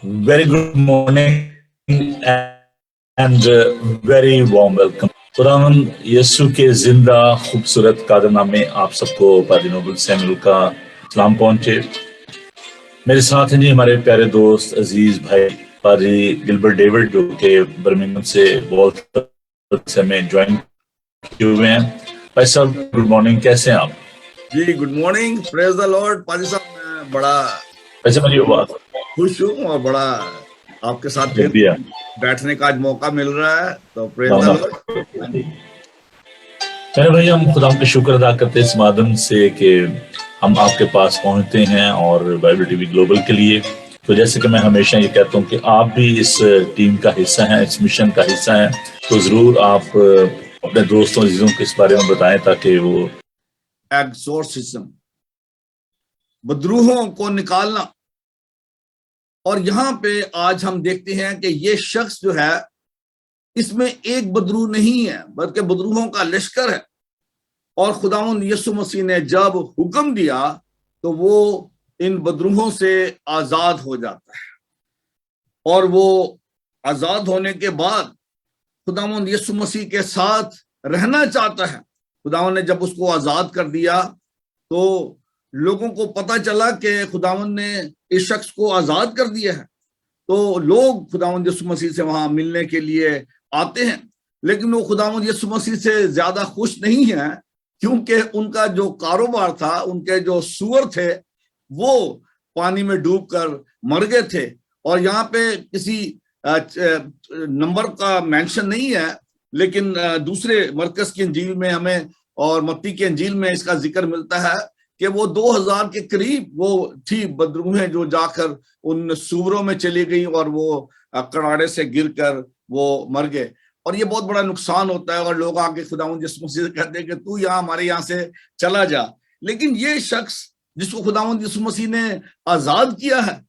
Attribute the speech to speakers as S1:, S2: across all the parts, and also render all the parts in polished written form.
S1: Very good morning and very warm welcome. खुदावन यीशु के जिंदा खूबसूरत कादरनाम में आप सबको पादी नोबल सैमुअल का सलाम पहुंचे। मेरे साथ हैं जी हमारे प्यारे दोस्त अजीज भाई पादी गिलबर्ट डेविड जो कि बर्मिंघम से वॉल्थ से में ज्वाइन किए हुए हैं। भाई साहब गुड मॉर्निंग, कैसे हैं आप?
S2: जी good morning, praise the lord. पाजी साहब मैं बड़ा
S1: वैसे मेरी आवाज
S2: खुश हूँ और बड़ा आपके साथ फिर बैठने का आज मौका मिल रहा है, तो प्रेज द लॉर्ड।
S1: मेरे भाई हम खुदा का शुक्र अदा करते हैं इस माध्यम से कि हम आपके पास पहुंचते हैं और बाइबल टीवी ग्लोबल के लिए। तो जैसे कि मैं हमेशा ये कहता हूँ कि आप भी इस टीम का हिस्सा हैं, इस मिशन का हिस्सा हैं, तो जरूर आप अपने दोस्तों अजीजों को इस बारे में बताएं ताकि वो
S2: एग्जॉर्सिज्म, बदरूहों को निकालना। और यहाँ पे आज हम देखते हैं कि ये शख्स जो है इसमें एक बदरू नहीं है बल्कि बदरूहों का लश्कर है। और खुदावंद यीशु मसीह ने जब हुक्म दिया तो वो इन बदरूहों से आजाद हो जाता है, और वो आजाद होने के बाद खुदावंद यीशु मसीह के साथ रहना चाहता है। खुदावंद ने जब उसको आजाद कर दिया तो लोगों को पता चला कि खुदावंद ने इस शख्स को आजाद कर दिया है, तो लोग खुदावंद यीशु मसीह से वहां मिलने के लिए आते हैं। लेकिन वो खुदावंद यीशु मसीह से ज्यादा खुश नहीं है, क्योंकि उनका जो कारोबार था, उनके जो सूअर थे वो पानी में डूबकर मर गए थे। और यहाँ पे किसी नंबर का मेंशन नहीं है, लेकिन दूसरे मरकस की अंजील में हमें और मत्ती की अंजील में इसका जिक्र मिलता है कि वो 2000 के करीब वो थी बदरूहें जो जाकर उन सूअरों में चली गई और वो कड़ाड़े से गिरकर वो मर गए। और ये बहुत बड़ा नुकसान होता है और लोग आके खुदावंद यीशु मसीह से कहते हैं कि तू यहाँ हमारे यहाँ से चला जा। लेकिन ये शख्स जिसको खुदावंद यीशु मसीह ने आजाद किया है,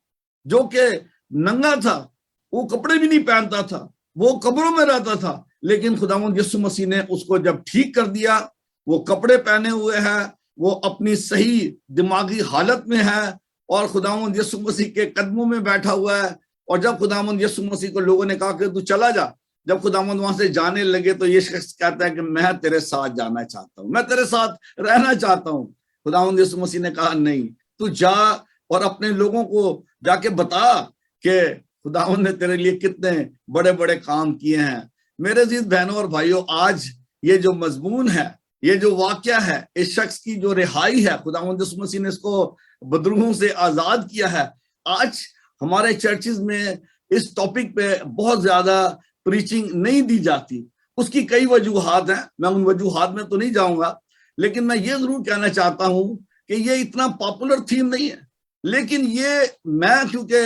S2: जो कि नंगा था, वो कपड़े भी नहीं पहनता था, वो कब्रों में रहता था, लेकिन खुदावंद यीशु मसीह ने उसको जब ठीक कर दिया, वो कपड़े पहने हुए है, वो अपनी सही दिमागी हालत में है और खुदावंद यीशु मसीह के कदमों में बैठा हुआ है। और जब खुदावंद यीशु मसीह को लोगों ने कहा कि तू चला जा, जब खुदावंद वहां से जाने लगे तो ये शख्स कहता है कि मैं तेरे साथ जाना चाहता हूँ, मैं तेरे साथ रहना चाहता हूँ। खुदावंद यीशु मसीह ने कहा नहीं, तू जा और अपने लोगों को जाके बता कि खुदावंद ने तेरे लिए कितने बड़े बड़े काम किए हैं। मेरे अजीज बहनों और भाइयों, आज ये जो मजमून है, ये जो वाक्या है, इस शख्स की जो रिहाई है, खुदावंद यीशु मसीह ने इसको बदरूहों से आजाद किया है। आज हमारे चर्चेज में इस टॉपिक पे बहुत ज्यादा प्रीचिंग नहीं दी जाती। उसकी कई वजूहात हैं, मैं उन वजूहात में तो नहीं जाऊंगा, लेकिन मैं ये जरूर कहना चाहता हूं कि ये इतना पॉपुलर थीम नहीं है। लेकिन ये मैं क्योंकि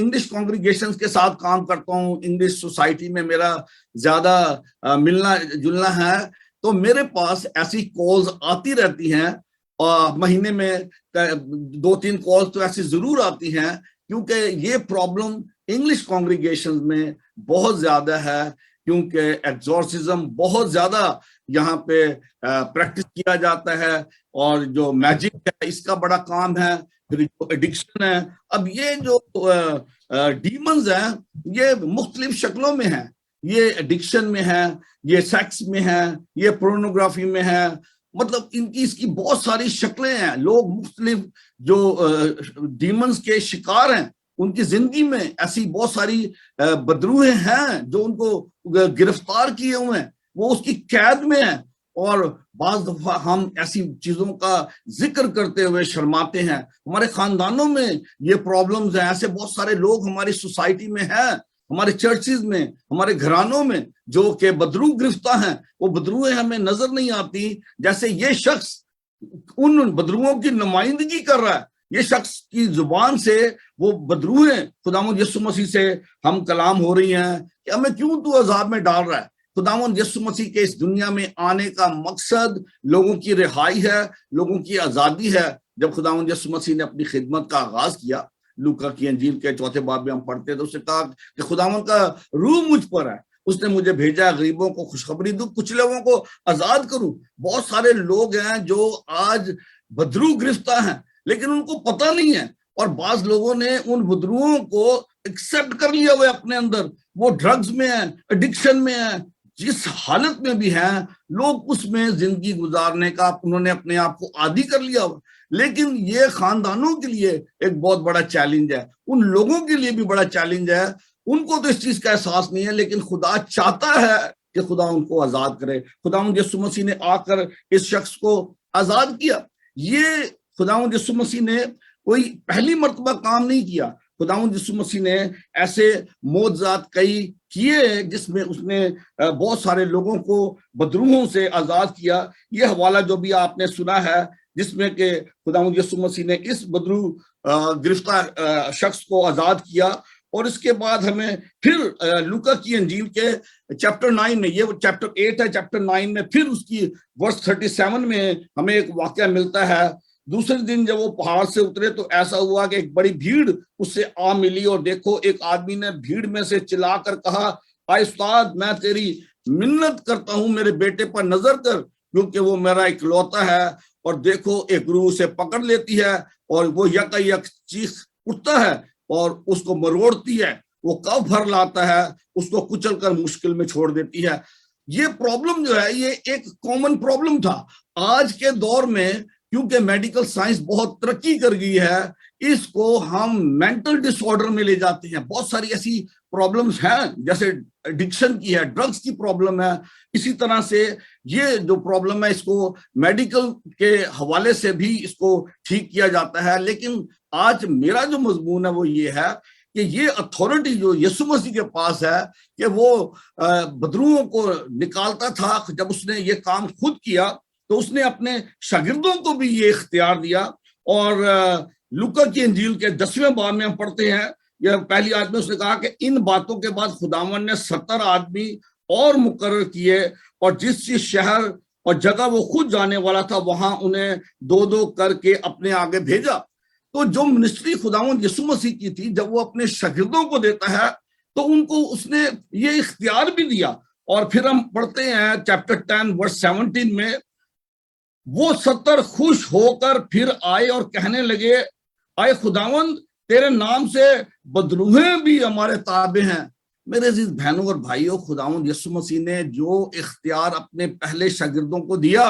S2: इंग्लिश कॉन्ग्रीगेशंस के साथ काम करता हूँ, इंग्लिश सोसाइटी में मेरा ज्यादा मिलना जुलना है, तो मेरे पास ऐसी कॉल्स आती रहती हैं और महीने में 2-3 कॉल्स तो ऐसी जरूर आती हैं, क्योंकि ये प्रॉब्लम इंग्लिश कॉन्ग्रीगेशंस में बहुत ज्यादा है, क्योंकि एग्जॉर्सिज्म बहुत ज्यादा यहाँ पे प्रैक्टिस किया जाता है और जो मैजिक है इसका बड़ा काम है, फिर जो एडिक्शन है। अब ये जो डीमंस हैं ये मुख्तलिफ शक्लों में है, ये एडिक्शन में है, ये सेक्स में है, ये पोर्नोग्राफी में है, मतलब इनकी इसकी बहुत सारी शक्लें हैं। लोग मुख्तलिफ जो डीमंस के शिकार हैं, उनकी जिंदगी में ऐसी बहुत सारी बदरूहें हैं जो उनको गिरफ्तार किए हुए हैं, वो उसकी कैद में है। और बाज दफा हम ऐसी चीजों का जिक्र करते हुए शर्माते हैं। हमारे खानदानों में ये प्रॉब्लम्स हैं, ऐसे बहुत सारे लोग हमारी सोसाइटी में हैं, हमारे चर्चेज में, हमारे घरानों में, जो कि बदरू गिरफ्तार हैं। वो बदरूहें हमें नजर नहीं आती, जैसे ये शख्स उन बदरुओं की नुमाइंदगी कर रहा है। ये शख्स की जुबान से वो बदरूहें खुदावंद यीशु मसीह से हम कलाम हो रही हैं कि हमें क्यों तू अजाब में डाल रहा है। खुदावंद यीशु मसीह के इस दुनिया में आने का मकसद लोगों की रिहाई है, लोगों की आजादी है। जब खुदावंद यीशु मसीह ने अपनी खिदमत का आगाज किया, लूका की अंजील के 4 बाब में हम पढ़ते हैं, तो उसने कहा कि खुदावंद का रूह मुझ पर है, उसने मुझे भेजा गरीबों को खुशखबरी दूं, कुछ लोगों को आजाद करूं। बहुत सारे लोग हैं जो आज बदरू गिरफ्तार हैं, लेकिन उनको पता नहीं है और बाज लोगों ने उन बदरूओं को एक्सेप्ट कर लिया हुआ अपने अंदर। वो ड्रग्स में है, एडिक्शन में है, जिस हालत में भी है, लोग उसमें जिंदगी गुजारने का उन्होंने अपने आप को आदी कर लिया हुआ। लेकिन ये खानदानों के लिए एक बहुत बड़ा चैलेंज है, उन लोगों के लिए भी बड़ा चैलेंज है। उनको तो इस चीज का एहसास नहीं है, लेकिन खुदा चाहता है कि खुदा उनको आजाद करे। खुदा यीशु मसीह ने आकर इस शख्स को आजाद किया। ये खुदा यीशु मसीह ने कोई पहली मर्तबा काम नहीं किया। खुदा यीशु मसीह ने ऐसे मौजज़ात कई किए जिसमें उसने बहुत सारे लोगों को बदरूहों से आजाद किया। ये हवाला जो भी आपने सुना है, जिसमें कि खुदा यीशु मसीह ने इस बदरू गिरफ्तार शख्स को आजाद किया। और इसके बाद हमें फिर लूका की अंजील के चैप्टर 9 में, ये चैप्टर 8 है, चैप्टर 9 में फिर उसकी वर्स 37 में हमें एक वाकया मिलता है। दूसरे दिन जब वो पहाड़ से उतरे तो ऐसा हुआ कि एक बड़ी भीड़ उससे आ मिली, और देखो एक आदमी ने भीड़ में से चिल्लाकर कहा, आए उस्ताद, मैं तेरी मिन्नत करता हूं, मेरे बेटे पर नजर कर, क्योंकि वो मेरा इकलौता है। और देखो एक रूह उसे पकड़ लेती है और वो यकायक चीख उठता है और उसको मरोड़ती है। वो कब भर लाता है, उसको कुचल कर मुश्किल में छोड़ देती है। ये प्रॉब्लम जो है ये एक कॉमन प्रॉब्लम था। आज के दौर में क्योंकि मेडिकल साइंस बहुत तरक्की कर गई है, इसको हम मेंटल डिसऑर्डर में ले जाते हैं। बहुत सारी ऐसी प्रॉब्लम्स हैं, जैसे एडिक्शन की है, ड्रग्स की प्रॉब्लम है। इसी तरह से ये जो प्रॉब्लम है, इसको मेडिकल के हवाले से भी इसको ठीक किया जाता है। लेकिन आज मेरा जो मजमून है वो ये है कि ये अथॉरिटी जो यीशु मसीह के पास है कि वो बदरूओं को निकालता था। जब उसने ये काम खुद किया तो उसने अपने शागिर्दों को भी ये इख्तियार दिया। और लूका की इंजील के 10वें बाब में हम पढ़ते हैं, यह पहली आयत में उसने कहा कि इन बातों के बाद खुदावन ने 70 आदमी और मुकर्रर किए, और जिस शहर और जगह वो खुद जाने वाला था वहां उन्हें 2-2 करके अपने आगे भेजा। तो जो मिनिस्ट्री खुदावन यीशु मसीह की थी, जब वो अपने शागिर्दों को देता है तो उनको उसने ये इख्तियार भी दिया। और फिर हम पढ़ते हैं चैप्टर 10 वर्स 17 में, वो 70 खुश होकर फिर आए और कहने लगे, आए खुदावंद, तेरे नाम से बदरूहें भी हमारे ताबे हैं। मेरे अजीज बहनों और भाइयों, खुदावंद यीशु मसीह ने जो इख्तियार अपने पहले शागिर्दों को दिया,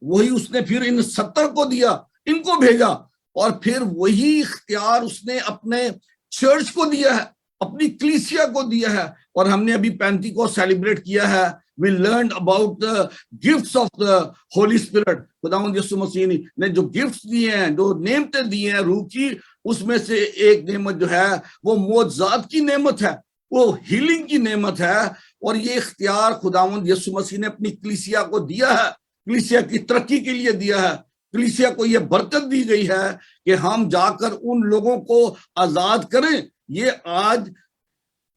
S2: वही उसने फिर इन 70 को दिया, इनको भेजा। और फिर वही इख्तियार उसने अपने चर्च को दिया है, अपनी कलीसिया को दिया है। और हमने अभी पैंती को सेलिब्रेट किया है। We learned about the gifts of the Holy Spirit। खुदावंद यीशु मसीह ने जो गिफ्ट्स दिए हैं, जो नेमतें दी हैं रूह की, उसमें से एक नेमत जो है वो मौजज़ात की नेमत है, वो हीलिंग की नेमत है। और ये इख्तियार खुदावंद यीशु मसीह ने अपनी कलीसिया को दिया है, कलीसिया की तरक्की के लिए दिया है। कलीसिया को ये बरकत दी गई है कि हम जाकर उन लोगों को आजाद करें। ये आज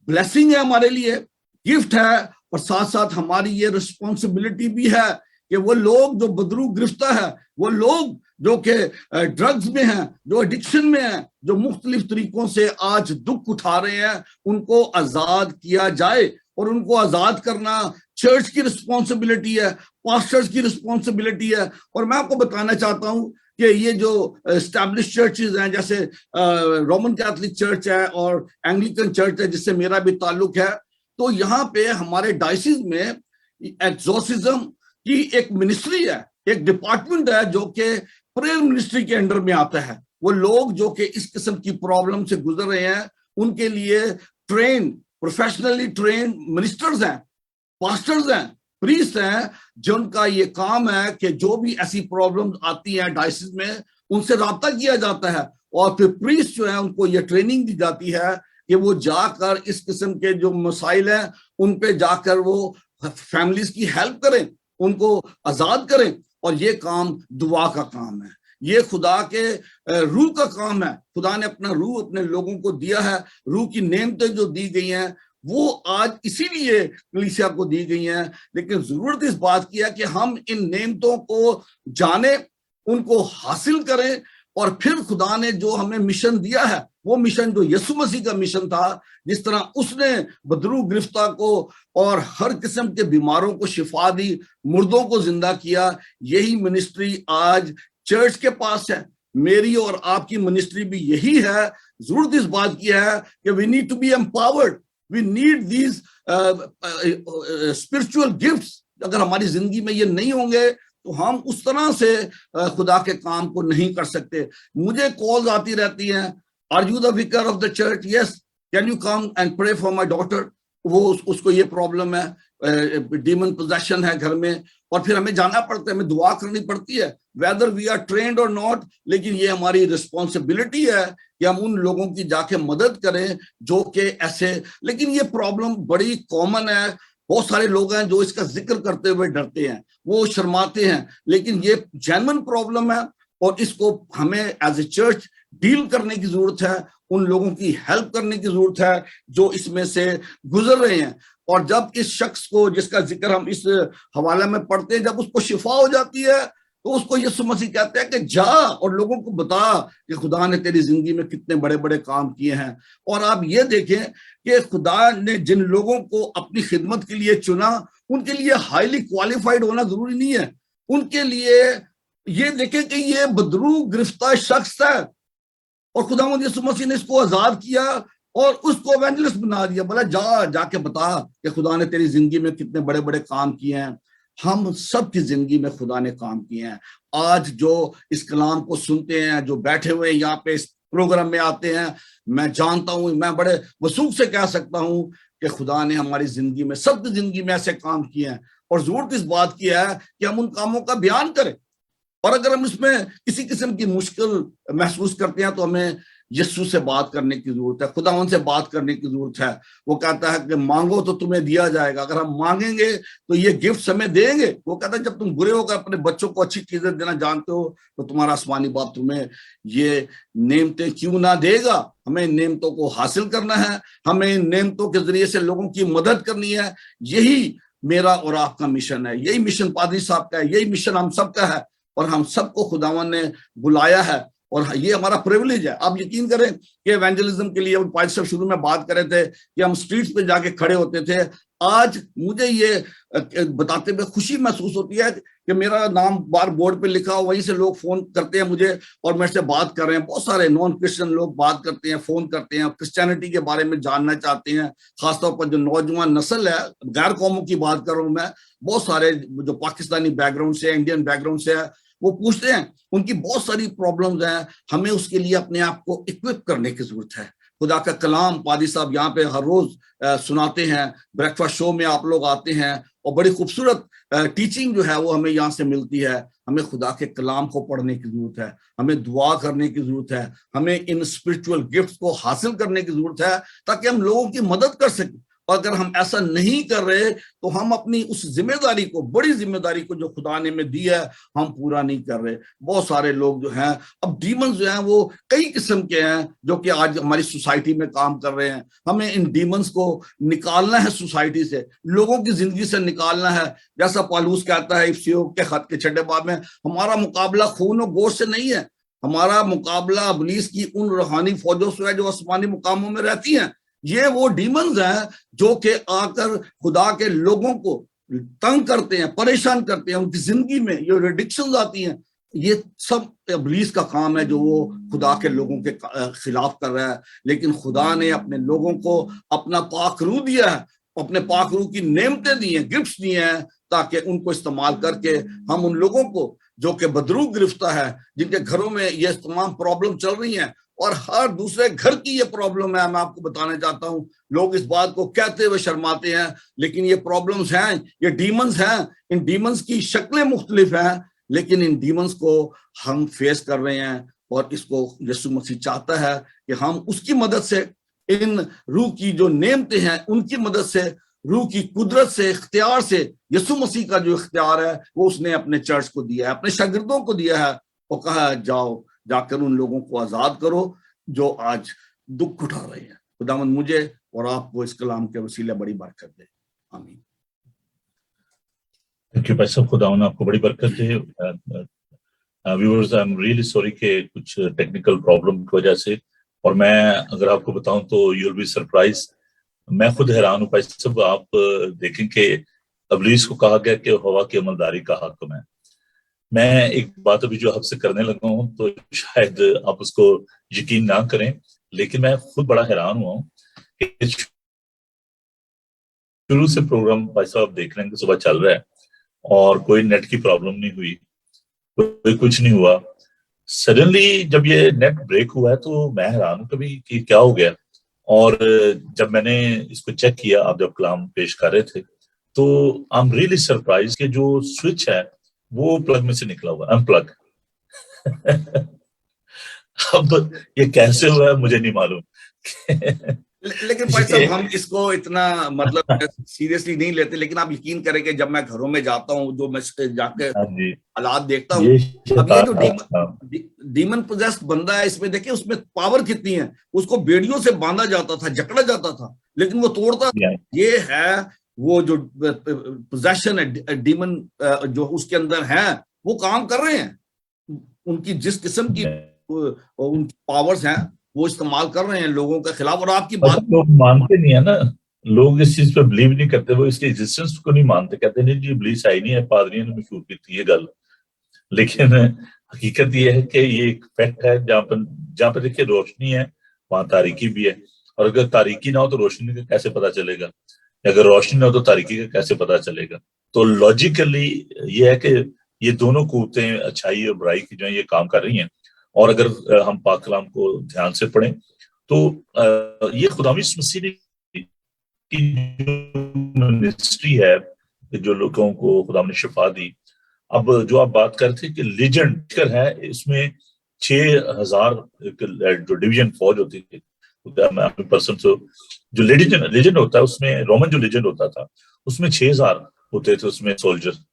S2: ब्लेसिंग है हमारे लिए, गिफ्ट है, और साथ साथ हमारी ये रिस्पॉन्सिबिलिटी भी है कि वो लोग जो बदरू गिरफ्तार है, वो लोग जो कि ड्रग्स में हैं, जो एडिक्शन में हैं, जो मुख्तलिफ तरीकों से आज दुख उठा रहे हैं, उनको आजाद किया जाए। और उनको आजाद करना चर्च की रिस्पॉन्सिबिलिटी है, पास्टर्स की रिस्पॉन्सिबिलिटी है। और मैं आपको बताना चाहता हूं कि ये जो एस्टैब्लिश चर्चेज हैं, जैसे रोमन कैथोलिक चर्च है और एंग्लिकन चर्च है, जिससे मेरा भी ताल्लुक है, तो यहाँ पे हमारे डायसिस में एक्सोर्सिज्म की एक मिनिस्ट्री है, एक डिपार्टमेंट है जो कि प्रेयर मिनिस्ट्री के अंडर में आता है। वो लोग जो कि इस किस्म की प्रॉब्लम से गुजर रहे हैं, उनके लिए प्रोफेशनली ट्रेन मिनिस्टर्स हैं, पास्टर्स हैं, प्रीस्ट हैं, जिनका ये काम है कि जो भी ऐसी प्रॉब्लम्स आती हैं डायसिस में, उनसे राब्ता किया जाता है। और फिर प्रीस्ट जो है उनको ये ट्रेनिंग दी जाती है कि वो जाकर इस किस्म के जो मसाइल हैं उन पे जाकर वो फैमिलीज की हेल्प करें, उनको आजाद करें। और ये काम दुआ का काम है, ये खुदा के रूह का काम है। खुदा ने अपना रूह अपने लोगों को दिया है। रूह की नेमतें जो दी गई हैं वो आज इसीलिए कलीसिया को दी गई हैं। लेकिन जरूरत इस बात की है कि हम इन नेमतों को जाने, उनको हासिल करें। और फिर खुदा ने जो हमें मिशन दिया है, वो मिशन जो यीशु मसीह का मिशन था, जिस तरह उसने बदरू गिरफ्तार को और हर किस्म के बीमारों को शिफा दी, मुर्दों को जिंदा किया, यही मिनिस्ट्री आज चर्च के पास है। मेरी और आपकी मिनिस्ट्री भी यही है। जरूरत इस बात की है कि we need to be empowered, we need these spiritual gifts. अगर हमारी जिंदगी में ये नहीं होंगे तो हम उस तरह से खुदा के काम को नहीं कर सकते। मुझे कॉल्स आती रहती हैं, are you the vicar of the church? Yes, can you come and pray for my daughter? वो उसको ये प्रॉब्लम है, डीमन पोजेशन है घर में, और फिर हमें जाना पड़ता है, हमें दुआ करनी पड़ती है, वेदर वी आर ट्रेन्ड और नॉट। लेकिन ये हमारी रिस्पॉन्सिबिलिटी है कि हम उन लोगों की जाके मदद करें जो कि ऐसे। लेकिन ये प्रॉब्लम बड़ी कॉमन है, बहुत सारे लोग हैं जो इसका जिक्र करते हुए डरते हैं, वो शर्माते हैं, लेकिन ये जेन्युइन प्रॉब्लम है और इसको हमें एज ए चर्च डील करने की जरूरत है। उन लोगों की हेल्प करने की जरूरत है जो इसमें से गुजर रहे हैं। और जब इस शख्स को, जिसका जिक्र हम इस हवाले में पढ़ते हैं, जब उसको शिफा हो जाती है तो उसको यीशु मसीह कहते हैं कि जा और लोगों को बता कि खुदा ने तेरी जिंदगी में कितने बड़े बड़े काम किए हैं। और आप ये देखें कि खुदा ने जिन लोगों को अपनी खिदमत के लिए चुना, उनके लिए हाईली क्वालिफाइड होना जरूरी नहीं है। उनके लिए ये देखें कि ये बदरू गिरफ्तार शख्स है और खुदावंद यीशु मसीह ने इसको आजाद किया और उसको एवेंजलिस्ट बना दिया। बोला जाके बता कि खुदा ने तेरी जिंदगी में कितने बड़े बड़े काम किए हैं। हम सब की जिंदगी में खुदा ने काम किए हैं। आज जो इस कलाम को सुनते हैं, जो बैठे हुए यहाँ पे इस प्रोग्राम में आते हैं, मैं जानता हूं, मैं बड़े वसूख से कह सकता हूं कि खुदा ने हमारी जिंदगी में, सबकी जिंदगी में ऐसे काम किए हैं। और जरूरत इस बात की है कि हम उन कामों का बयान करें। और अगर हम इसमें किसी किस्म की मुश्किल महसूस करते हैं तो हमें यीशु से बात करने की जरूरत है, खुदावन से बात करने की जरूरत है। वो कहता है कि मांगो तो तुम्हें दिया जाएगा। अगर हम मांगेंगे तो ये गिफ्ट हमें देंगे। वो कहता है जब तुम बुरे होकर अपने बच्चों को अच्छी चीजें देना जानते हो तो तुम्हारा आसमानी बाप तुम्हें ये नेमतें क्यों ना देगा। हमें नेमतों को हासिल करना है, हमें नेमतों के जरिए से लोगों की मदद करनी है। यही मेरा और आपका मिशन है, यही मिशन पादरी साहब का है, यही मिशन हम सबका है। और हम सबको खुदावन ने बुलाया है और ये हमारा प्रिविलेज है। आप यकीन करें कि एवेंजलिज्म के लिए पादरी साहब शुरू में बात कर रहे थे कि हम स्ट्रीट्स पे जाके खड़े होते थे। आज मुझे ये बताते हुए खुशी महसूस होती है कि मेरा नाम बार बोर्ड पे लिखा हो, वहीं से लोग फोन करते हैं मुझे और मेरे से बात कर रहे हैं। बहुत सारे नॉन क्रिश्चियन लोग बात करते हैं, फोन करते हैं, क्रिश्चियनिटी के बारे में जानना चाहते हैं। खासतौर पर जो नौजवान नस्ल है, गैर कौमों की बात कर रहा हूं मैं, बहुत सारे जो पाकिस्तानी बैकग्राउंड से, इंडियन बैकग्राउंड से है, वो पूछते हैं, उनकी बहुत सारी प्रॉब्लम्स हैं। हमें उसके लिए अपने आप को इक्विप करने की जरूरत है। खुदा का कलाम पादी साहब यहाँ पे हर रोज सुनाते हैं, ब्रेकफास्ट शो में आप लोग आते हैं और बड़ी खूबसूरत टीचिंग जो है वो हमें यहाँ से मिलती है। हमें खुदा के कलाम को पढ़ने की जरूरत है, हमें दुआ करने की जरूरत है, हमें इन स्पिरिचुअल गिफ्ट्स को हासिल करने की जरूरत है ताकि हम लोगों की मदद कर सकें। और अगर हम ऐसा नहीं कर रहे तो हम अपनी उस जिम्मेदारी को, बड़ी जिम्मेदारी को जो खुदा ने हमें दी है, हम पूरा नहीं कर रहे। बहुत सारे लोग जो हैं, अब डीमंस जो हैं वो कई किस्म के हैं जो कि आज हमारी सोसाइटी में काम कर रहे हैं। हमें इन डीमंस को निकालना है, सोसाइटी से, लोगों की जिंदगी से निकालना है। जैसा पौलुस कहता है इफिसियों के खत के 6 बाब में, हमारा मुकाबला खून और गोश्त से नहीं है, हमारा मुकाबला इब्लीस की उन रूहानी फौजों से है जो आसमानी मुकामों में रहती हैं। ये वो डीमंस हैं जो कि आकर खुदा के लोगों को तंग करते हैं, परेशान करते हैं, उनकी जिंदगी में ये रिडिक्शंस आती हैं। ये सब इब्लीस का काम है जो वो खुदा के लोगों के खिलाफ कर रहा है। लेकिन खुदा ने अपने लोगों को अपना पाक रूह दिया है, अपने पाक रूह की नेमतें दी हैं, गिफ्ट्स दिए हैं, ताकि उनको इस्तेमाल करके हम उन लोगों को जो कि बदरूग गिरफ्तार है, जिनके घरों में ये तमाम प्रॉब्लम चल रही हैं और हर दूसरे घर की ये प्रॉब्लम है, मैं आपको बताना चाहता हूं। लोग इस बात को कहते हुए शर्माते हैं, लेकिन ये प्रॉब्लम्स हैं, ये डीमंस हैं। इन डीमंस की शक्लें मुख्तलिफ हैं, लेकिन इन डीमंस को हम फेस कर रहे हैं और इसको यीशु मसीह चाहता है कि हम उसकी मदद से, इन रूह की जो नेमतें हैं उनकी मदद से, रूह की कुदरत से, इख्तियार से, यीशु मसीह का जो इख्तियार है वो उसने अपने चर्च को दिया है, अपने शागिर्दों को दिया है। और कहा जाओ, जाकर उन लोगों को आजाद करो जो आज दुख उठा रहे हैं। खुदावंद मुझे और आपको इस कलाम के वसीले बड़ी बरकत दे, आमीन।
S1: थैंक यू भाई साहब, खुदावंद आपको बड़ी बरकत दे। Viewers, I am really sorry कि कुछ टेक्निकल प्रॉब्लम की वजह से, और मैं अगर आपको बताऊं तो यू विल बी सरप्राइज। मैं खुद हैरान हूं भाई साहब। आप देखें कि इब्लीस को कहा गया कि हवा की अमलदारी का हाकिम है, मैं एक बात अभी जो आपसे करने लगा हूँ तो शायद आप उसको यकीन ना करें, लेकिन मैं खुद बड़ा हैरान हुआ हूँ कि शुरू से प्रोग्राम भाई साहब देख रहे हैं कि सुबह चल रहा है और कोई नेट की प्रॉब्लम नहीं हुई, कोई कुछ नहीं हुआ। सडनली जब ये नेट ब्रेक हुआ है तो मैं हैरान हूँ कभी कि क्या हो गया। और जब मैंने इसको चेक किया, आप जब कलाम पेश कर रहे थे, तो आई एम रियली सरप्राइज कि जो स्विच है वो प्लग में से निकला हुआ, अनप्लग। अब ये कैसे हुआ है मुझे नहीं मालूम।
S2: लेकिन भाई साहब
S1: ये
S2: हम इसको इतना मतलब सीरियसली नहीं लेते, लेकिन आप यकीन करें कि जब मैं घरों में जाता हूँ, जो मैं जाके
S1: हाँ जी,
S2: हालात देखता हूँ,
S1: ये
S2: अब ये
S1: शैतान
S2: जो
S1: हाँ,
S2: डीमन पोजेस्ड बंदा है, इसमें देखिए उसमें पावर कितनी है। उसको बेड़ियों से बांधा जाता था, जकड़ा जाता था, लेकिन वो तोड़ता था। ये है वो जो पोजेशन है, डीमन जो उसके अंदर है, वो काम कर रहे हैं। उनकी जिस किस्म की उनकी पावर्स हैं, वो इस्तेमाल कर रहे हैं लोगों के खिलाफ। और आपकी
S1: अच्छा,
S2: बात,
S1: लोग मानते नहीं है ना, लोग इस चीज पे बिलीव नहीं करते, वो इसके एग्जिस्टेंस को नहीं मानते, कहते नहीं जी इब्लीस आई नहीं है, पादरियों ने मशहूर की थी ये गल। लेकिन हकीकत ये है कि ये एक फैक्ट है, जहाँ पर देखिए रोशनी है वहां तारीकी भी है। और अगर तारीकी ना हो तो रोशनी का कैसे पता चलेगा, अगर रोशनी ना हो तो तारीकी का कैसे पता चलेगा। तो लॉजिकली ये है कि ये दोनों कुव्वतें, अच्छाई और बुराई की जो है, ये काम कर रही हैं। और अगर हम पाक कलाम को ध्यान से पढ़ें तो ये खुदावंद यीशु मसीह ने की जो मिनिस्ट्री है, जो लोगों को खुदावंद ने शिफा दी। अब जो आप बात करते कि लीजेंड है, इसमें 6,000 जो डिवीजन फौज होती थी, पर्सन से जो लेजेंड होता है, उसमें रोमन जो लेजेंड होता था उसमें 6,000 होते थे उसमें सोल्जर।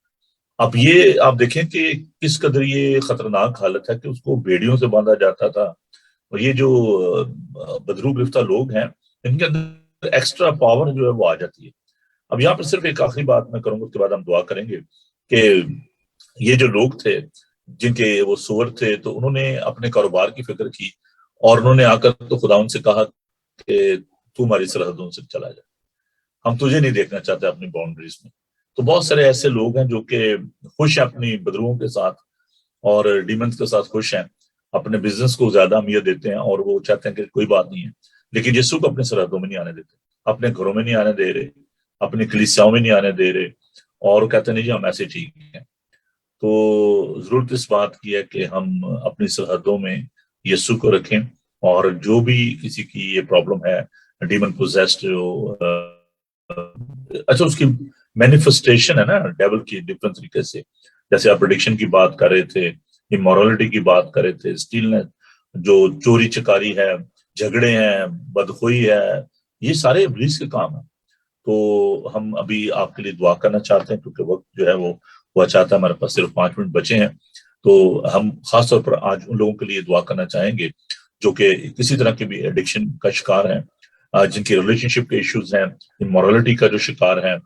S1: अब ये आप देखें कि किस कदर ये खतरनाक हालत है कि उसको बेड़ियों से बांधा जाता था। और ये जो बदरू गिरफ्ता लोग हैं, इनके अंदर एक्स्ट्रा पावर जो है वो आ जाती है। अब यहाँ पर सिर्फ एक आखिरी बात मैं करूंगा, उसके बाद हम दुआ करेंगे कि ये जो लोग थे जिनके वो सुअर थे, तो उन्होंने अपने कारोबार की फिक्र की और उन्होंने आकर तो खुदा उनसे कहा कि तू हमारी सरहदों से चला जा, हम तुझे नहीं देखना चाहते अपनी बाउंड्रीज में। तो बहुत सारे ऐसे लोग हैं जो कि खुश हैं अपनी बदरुओं के साथ और डीमंस के साथ खुश हैं, अपने बिजनेस को ज्यादा अहमियत देते हैं और वो चाहते हैं कि कोई बात नहीं है, लेकिन यीशु को अपने सरहदों में नहीं आने देते, अपने घरों में नहीं आने दे रहे, अपनी कलीसियाओं में नहीं आने दे रहे। और कहते नहीं जी हम ऐसे ठीक हैं। तो जरूरत इस बात की है कि हम अपनी सरहदों में यीशु को रखें। और जो भी किसी की ये प्रॉब्लम है, डीमन पोजेस्ड जो अच्छा उसकी मैनिफेस्टेशन है ना डेविल की डिफरेंट तरीके से, जैसे आप प्रेडिक्शन की बात कर रहे थे, इमोरलिटी की बात कर रहे थे, स्टीलनेस, जो चोरी चकारी है, झगड़े हैं, बदखोई है, ये सारे इब्लीस के काम है। तो हम अभी आपके लिए दुआ करना चाहते हैं क्योंकि वक्त जो है वो हुआ चाहता है, हमारे पास सिर्फ 5 मिनट बचे हैं। तो हम खास तौर पर आज उन लोगों के लिए दुआ करना चाहेंगे जो कि किसी तरह के भी एडिक्शन का शिकार हैं, जिनकी रिलेशनशिप के इश्यूज हैं, इमोरलिटी का जो शिकार है,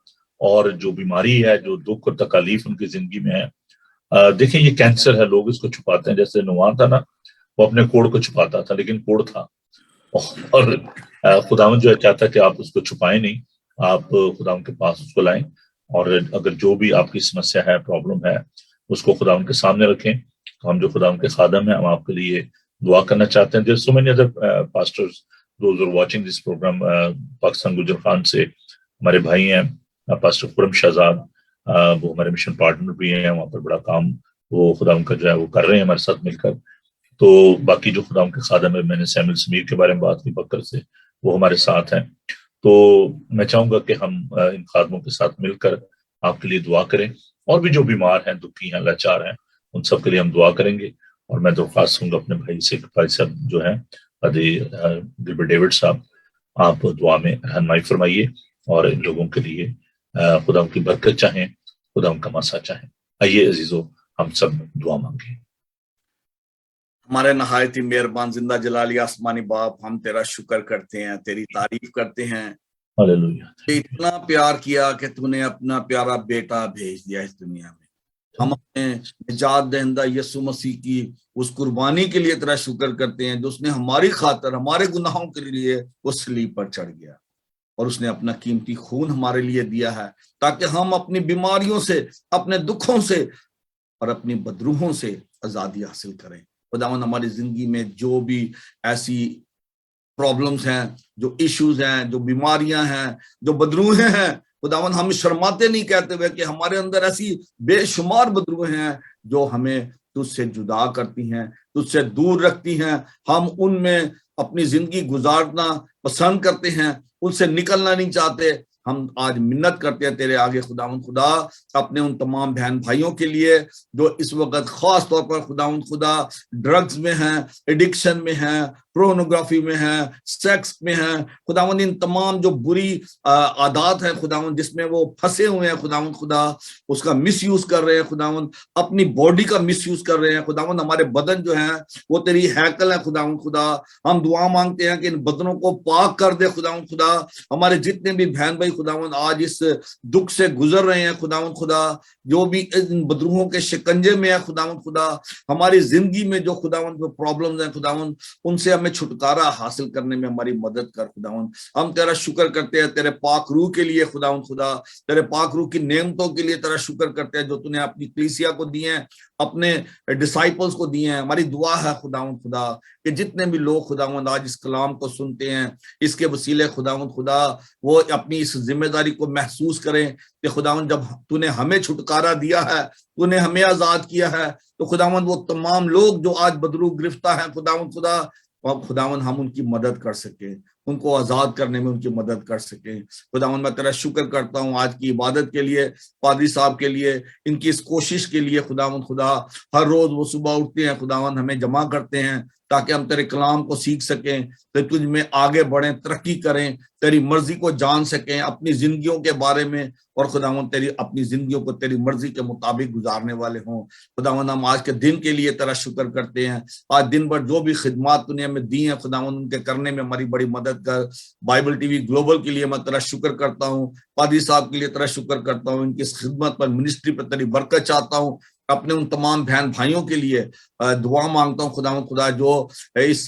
S1: और जो बीमारी है, जो दुख और तकालीफ उनकी जिंदगी में है। देखें ये कैंसर है, लोग इसको छुपाते हैं, जैसे नुआन था ना, वो अपने कोड़ को छुपाता था लेकिन कोड़ था। और खुदावंद जो है चाहता है कि आप उसको छुपाएं नहीं, आप खुदावंद के पास उसको लाएं। और अगर जो भी आपकी समस्या है, प्रॉब्लम है, उसको खुदावंद के सामने रखें। तो हम जो खुदावंद के खादम हैं, हम आपके लिए दुआ करना चाहते हैं। There so many other pastors those are watching this programme, Pakistan Gujar Khan से हमारे भाई हैं, पास्टर खुरम शहजाद, वो हमारे मिशन पार्टनर भी हैं, वहाँ पर बड़ा काम वो खुदावंद का जो है वो कर रहे हैं हमारे साथ मिलकर। तो बाकी जो खुदा के खादम है, मैंने सैमुअल समीर के बारे में बात की बकर से, वो हमारे साथ हैं। तो मैं चाहूंगा कि हम इन खादमों के साथ मिलकर आपके लिए दुआ करें। और भी जो बीमार हैं, दुखी हैं, लाचार हैं, उन सब के लिए हम दुआ करेंगे। और मैं दरख्वास्त करूंगा अपने भाई से, भाई साहब जो हैं गिलबर्ट डेविड साहब, आप दुआ में रहनुमाई फरमाइए और इन लोगों के लिए खुदा की बरकत चाहें, खुदा का मसा चाहें। आइए अजीजों, हम सब दुआ मांगे।
S2: हमारे नहायत ही मेहरबान जिंदा जलाली आसमानी बाप, हम तेरा शुक्र करते हैं, तेरी तारीफ करते हैं।
S1: हालेलुया।
S2: इतना प्यार किया कि तूने अपना प्यारा बेटा भेज दिया इस दुनिया में। हम अपने निजात दहिंदा यीशु मसीह की उस कुर्बानी के लिए तेरा शुक्र करते हैं, जो उसने हमारी खातर, हमारे गुनाहों के लिए वो सलीब पर चढ़ गया और उसने अपना कीमती खून हमारे लिए दिया है, ताकि हम अपनी बीमारियों से, अपने दुखों से, और अपनी बदरूहों से आजादी हासिल करें। खुदावन हमारी जिंदगी में जो भी ऐसी प्रॉब्लम्स हैं, जो इश्यूज हैं, जो बीमारियां हैं, जो बदरूहें हैं, खुदावन हम शर्माते नहीं कहते हुए कि हमारे अंदर ऐसी बेशुमार बदरूहें हैं जो हमें तुझसे जुदा करती हैं, तुझसे दूर रखती हैं। हम उनमें अपनी जिंदगी गुजारना पसंद करते हैं, उनसे निकलना नहीं चाहते। हम आज मिन्नत करते हैं तेरे आगे खुदावंद खुदा, अपने उन तमाम बहन भाइयों के लिए जो इस वक्त खास तौर पर खुदावंद खुदा ड्रग्स में हैं, एडिक्शन में हैं, पोर्नोग्राफी में हैं, सेक्स में हैं। खुदावंद इन तमाम जो बुरी आदत है खुदावंद जिसमें वो फंसे हुए हैं खुदावंद खुदा, उसका मिसयूज कर रहे हैं खुदावंद, अपनी बॉडी का मिसयूज कर रहे हैं खुदावंद। हमारे बदन जो है वो तेरी हैकल है खुदावंद खुदा। हम दुआ मांगते हैं कि इन बदनों को पाक कर दे खुदावंद खुदा। हमारे जितने भी बहन भाई खुदावंद आज इस दुख से गुजर रहे हैं खुदावंद खुदा, जो भी इन बदरूहों के शिकंजे में है खुदावंद खुदा, हमारी जिंदगी में जो खुदावंद जो प्रॉब्लम्स हैं खुदावंद, उनसे हमें छुटकारा हासिल करने में हमारी मदद कर खुदावंद। हम तेरा शुक्र करते हैं तेरे पाक रूह के लिए खुदावंद खुदा, तेरे पाक रूह की नेमतों के लिए तेरा शुक्र करते हैं जो तूने अपनी कलीसिया को दी है, अपने डिसाइपल्स को दिए हैं। हमारी दुआ है खुदावंद खुदा कि जितने भी लोग खुदावंद आज इस कलाम को सुनते हैं, इसके वसीले खुदावंद खुदा वो अपनी इस जिम्मेदारी को महसूस करें कि खुदावंद जब तूने हमें छुटकारा दिया है, तूने हमें आजाद किया है, तो खुदावंद वो तमाम लोग जो आज बदरू गिरफ्तार हैं खुदावंद खुदा, और खुदावंद हम उनकी मदद कर सके, उनको आजाद करने में उनकी मदद कर सके। खुदावंद मैं तेरा शुक्र करता हूँ आज की इबादत के लिए, पादरी साहब के लिए, इनकी इस कोशिश के लिए खुदावंद खुदा। हर रोज वो सुबह उठते हैं खुदावंद, हमें जमा करते हैं ताकि हम तेरे कलाम को सीख सकें, तो तुझ में आगे बढ़ें, तरक्की करें, तेरी मर्जी को जान सकें अपनी जिंदगियों के बारे में, और खुदावंद तेरी अपनी जिंदगियों को तेरी मर्जी के मुताबिक गुजारने वाले हों। खुदावंद हम आज के दिन के लिए तेरा शुक्र करते हैं। आज दिन भर जो भी खिदमत तूने हमें दी है खुदावंद, उनके करने में हमारी बड़ी मदद कर। बाइबल टीवी ग्लोबल के लिए मैं तेरा शुक्र करता हूँ, पादरी साहब के लिए तेरा शुक्र करता हूँ, इनकी खिदमत पर, मिनिस्ट्री पर तेरी बरकत चाहता हूँ। अपने उन तमाम बहन भाइयों के लिए दुआ मांगता हूँ खुदावंद खुदा, जो इस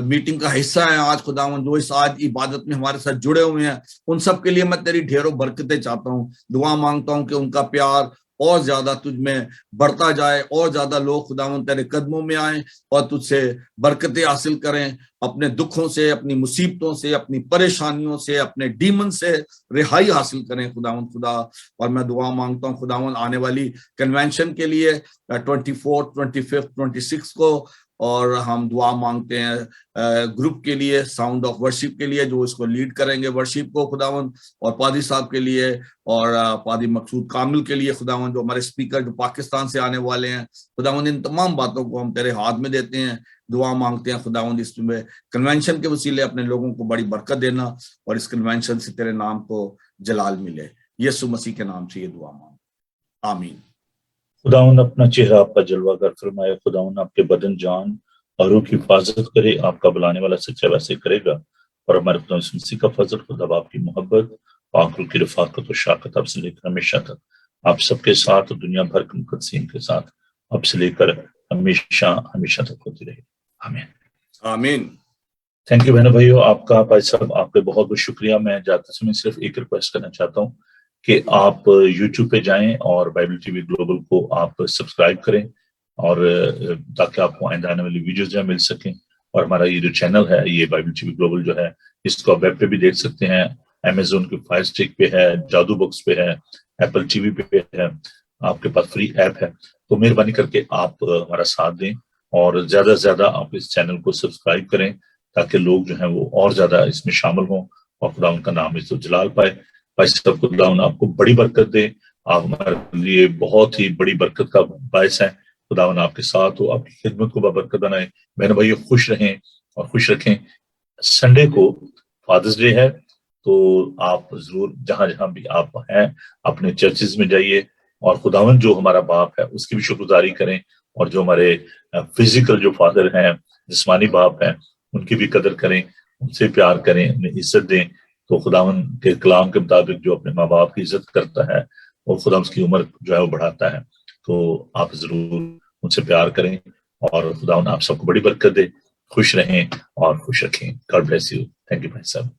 S2: मीटिंग का हिस्सा है आज खुदावंद, जो इस आज इबादत में हमारे साथ जुड़े हुए हैं, उन सब के लिए मैं तेरी ढेरों बरकतें चाहता हूँ। दुआ मांगता हूँ कि उनका प्यार और ज्यादा तुझ में बढ़ता जाए, और ज्यादा लोग खुदावंद तेरे कदमों में आए और तुझसे बरकतें हासिल करें, अपने दुखों से, अपनी मुसीबतों से, अपनी परेशानियों से, अपने डीमन से रिहाई हासिल करें खुदावंद खुदा। और मैं दुआ मांगता हूँ खुदावंद आने वाली कन्वेंशन के लिए 24, 25, 26 को, और हम दुआ मांगते हैं ग्रुप के लिए, साउंड ऑफ वर्शिप के लिए, जो इसको लीड करेंगे वर्शिप को खुदावंद, और पादी साहब के लिए, और पादी मकसूद कामिल के लिए खुदावंद, जो हमारे स्पीकर जो पाकिस्तान से आने वाले हैं खुदावंद। इन तमाम बातों को हम तेरे हाथ में देते हैं, दुआ मांगते हैं खुदावंद इसमें कन्वेंशन के वसीले अपने लोगों को बड़ी बरकत देना, और इस कन्वेंशन से तेरे नाम को जलाल मिले। यीशु मसीह के नाम से ये दुआ मांग, आमीन।
S1: खुदावन अपना चेहरा आपका जलवा कर फरमाए, खुदावन आपके बदन, जान और रूह की हिफाजत करे, आपका बुलाने वाला सच्चा वैसे करेगा। और हमारे खुदा यीशु मसीह का फजल, खुदा आपकी मोहब्बत, पाक रूह की रफाकत और शाकत आपसे लेकर हमेशा तक आप सबके साथ और दुनिया भर के मुकद्दसीन के साथ आपसे लेकर हमेशा हमेशा तक होती रहे। आमीन
S2: आमीन।
S1: थैंक यू बहनों भाइयों, आपका भाई साहब, आपके बहुत बहुत शुक्रिया। मैं जाते समय सिर्फ एक रिक्वेस्ट करना चाहता हूँ कि आप YouTube पे जाएं और बाइबल टीवी ग्लोबल को आप सब्सक्राइब करें, और ताकि आपको आइंदा आने वाली वीडियोस जो मिल सकें। और हमारा ये जो चैनल है, ये बाइबल टीवी ग्लोबल जो है, इसको आप वेब पे भी देख सकते हैं, Amazon के फायर स्टिक पे है, जादू बॉक्स पे है, एप्पल टीवी पे है, आपके पास फ्री ऐप है। तो मेहरबानी करके आप हमारा साथ दें और ज्यादा से ज्यादा आप इस चैनल को सब्सक्राइब करें, ताकि लोग जो है वो और ज्यादा इसमें शामिल हों और खुदा उनका नाम इस जलाल पाए। भाई साहब, खुदा आपको बड़ी बरकत दे, आप हमारे लिए बहुत ही बड़ी बरकत का बायस है। खुदावन आपके साथ हो, आपकी खिदमत को बरकत बनाए। बहन भाइयों, खुश रहें और खुश रखें। संडे को फादर्स डे है, तो आप जरूर जहां जहां भी आप हैं अपने चर्चेज में जाइए और खुदावन जो हमारा बाप है उसकी भी शुक्रगुजारी करें, और जो हमारे फिजिकल जो फादर हैं, जिस्मानी बाप हैं, उनकी भी कदर करें, उनसे प्यार करें, उन्हें इज्जत दें। तो खुदावन के कलाम के मुताबिक जो अपने माँ बाप की इज्जत करता है और खुदा उसकी उम्र जो है वो बढ़ाता है। तो आप जरूर उनसे प्यार करें और खुदावन आप सबको बड़ी बरकत दे। खुश रहें और खुश रखें। God bless you. Thank you भाई साहब।